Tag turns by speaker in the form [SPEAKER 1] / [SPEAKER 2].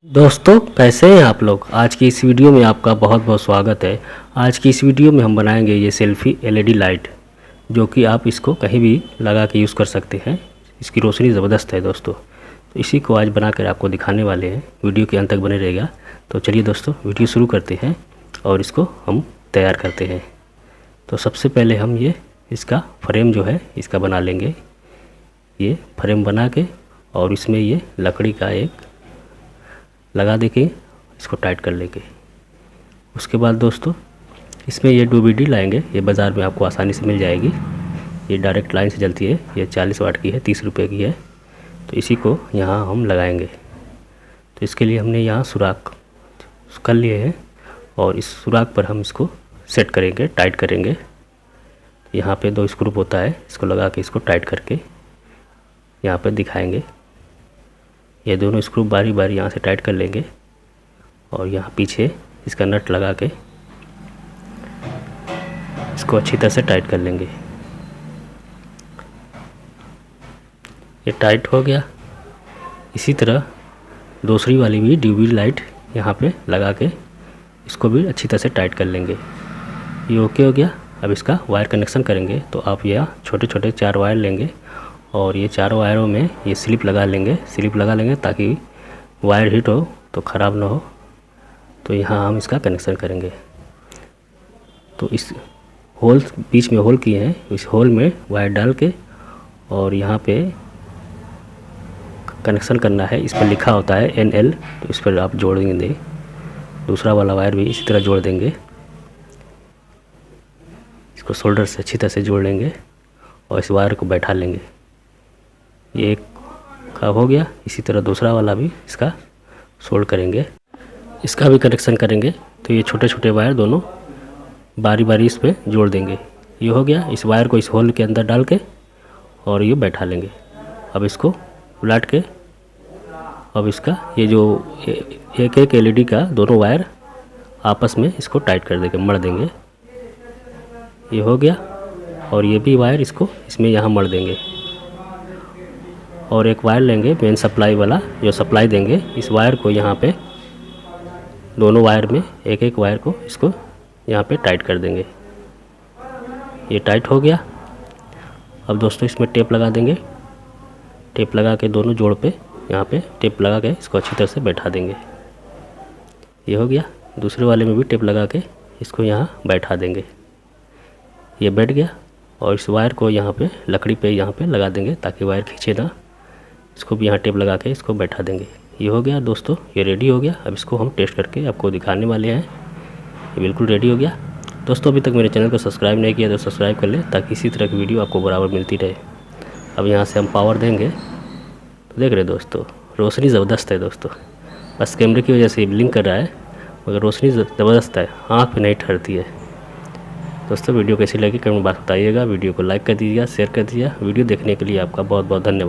[SPEAKER 1] दोस्तों कैसे हैं आप लोग। आज की इस वीडियो में आपका बहुत बहुत स्वागत है। आज की इस वीडियो में हम बनाएंगे ये सेल्फी एलईडी लाइट, जो कि आप इसको कहीं भी लगा के यूज़ कर सकते हैं। इसकी रोशनी ज़बरदस्त है दोस्तों। तो इसी को आज बनाकर आपको दिखाने वाले हैं। वीडियो के अंत तक बने रहेगा। तो चलिए दोस्तों वीडियो शुरू करते हैं और इसको हम तैयार करते हैं। तो सबसे पहले हम ये इसका फ्रेम जो है इसका बना लेंगे। ये फ्रेम बना के और इसमें ये लकड़ी का एक लगा दे के इसको टाइट कर लेंगे। उसके बाद दोस्तों इसमें ये डीवीडी लाएंगे। ये बाज़ार में आपको आसानी से मिल जाएगी। ये डायरेक्ट लाइन से जलती है। ये 40 वाट की है, 30 रुपये की है। तो इसी को यहाँ हम लगाएंगे। तो इसके लिए हमने यहाँ सुराख कर लिए हैं और इस सुराख पर हम इसको सेट करेंगे, टाइट करेंगे। यहाँ पे 2 स्क्रू होता है, इसको लगा के इसको टाइट करके यहाँ पर दिखाएंगे। ये दोनों स्क्रू बारी बारी यहाँ से टाइट कर लेंगे और यहाँ पीछे इसका नट लगा के इसको अच्छी तरह से टाइट कर लेंगे। ये टाइट हो गया। इसी तरह दूसरी वाली भी डीवीडी लाइट यहाँ पे लगा के इसको भी अच्छी तरह से टाइट कर लेंगे। ये ओके हो गया। अब इसका वायर कनेक्शन करेंगे। तो आप यहाँ छोटे छोटे 4 वायर लेंगे और ये 4 वायरों में ये स्लिप लगा लेंगे ताकि वायर हीट हो तो ख़राब ना हो। तो यहाँ हम इसका कनेक्शन करेंगे। तो इस होल बीच में होल किए हैं, इस होल में वायर डाल के और यहाँ पे कनेक्शन करना है। इस पर लिखा होता है NL, तो इस पर आप जोड़ देंगे। दूसरा वाला वायर भी इसी तरह जोड़ देंगे। इसको शोल्डर से अच्छी तरह से जोड़ लेंगे और इस वायर को बैठा लेंगे। ये एक का हो गया। इसी तरह दूसरा वाला भी इसका सोल्ड करेंगे, इसका भी कनेक्शन करेंगे। तो ये छोटे छोटे वायर दोनों बारी बारी इस पे जोड़ देंगे। ये हो गया। इस वायर को इस होल के अंदर डाल के और ये बैठा लेंगे। अब इसको उलट के अब इसका ये जो एक एक एलईडी का दोनों वायर आपस में इसको टाइट कर देंगे, मड़ देंगे। ये हो गया। और ये भी वायर इसको इसमें यहाँ मड़ देंगे और एक वायर लेंगे मेन सप्लाई वाला, जो सप्लाई देंगे। इस वायर को यहाँ पे दोनों वायर में एक एक वायर को इसको यहाँ पे टाइट कर देंगे। ये टाइट हो गया। अब दोस्तों इसमें टेप लगा देंगे। टेप लगा के दोनों जोड़ पे यहाँ पे टेप लगा के इसको अच्छी तरह से बैठा देंगे। ये हो गया। दूसरे वाले में भी टेप लगा के इसको यहाँ बैठा देंगे। ये बैठ गया। और इस वायर को यहाँ पे लकड़ी पे यहाँ पे लगा देंगे ताकि वायर खींचे ना। इसको भी यहाँ टेप लगा के इसको बैठा देंगे। ये हो गया दोस्तों, ये रेडी हो गया। अब इसको हम टेस्ट करके आपको दिखाने वाले हैं। ये बिल्कुल रेडी हो गया। दोस्तों अभी तक मेरे चैनल को सब्सक्राइब नहीं किया तो सब्सक्राइब कर ले ताकि इसी तरह की वीडियो आपको बराबर मिलती रहे। अब यहाँ से हम पावर देंगे। तो देख रहे दोस्तों रोशनी ज़बरदस्त है दोस्तों। बस कैमरे की वजह से ये ब्लिंक कर रहा है, मगर रोशनी ज़बरदस्त है, आँख पे नहीं ठहरती है। दोस्तों वीडियो कैसी लगी कमेंट बात बताइएगा। वीडियो को लाइक कर दीजिएगा, शेयर कर दीजिएगा। वीडियो देखने के लिए आपका बहुत बहुत धन्यवाद।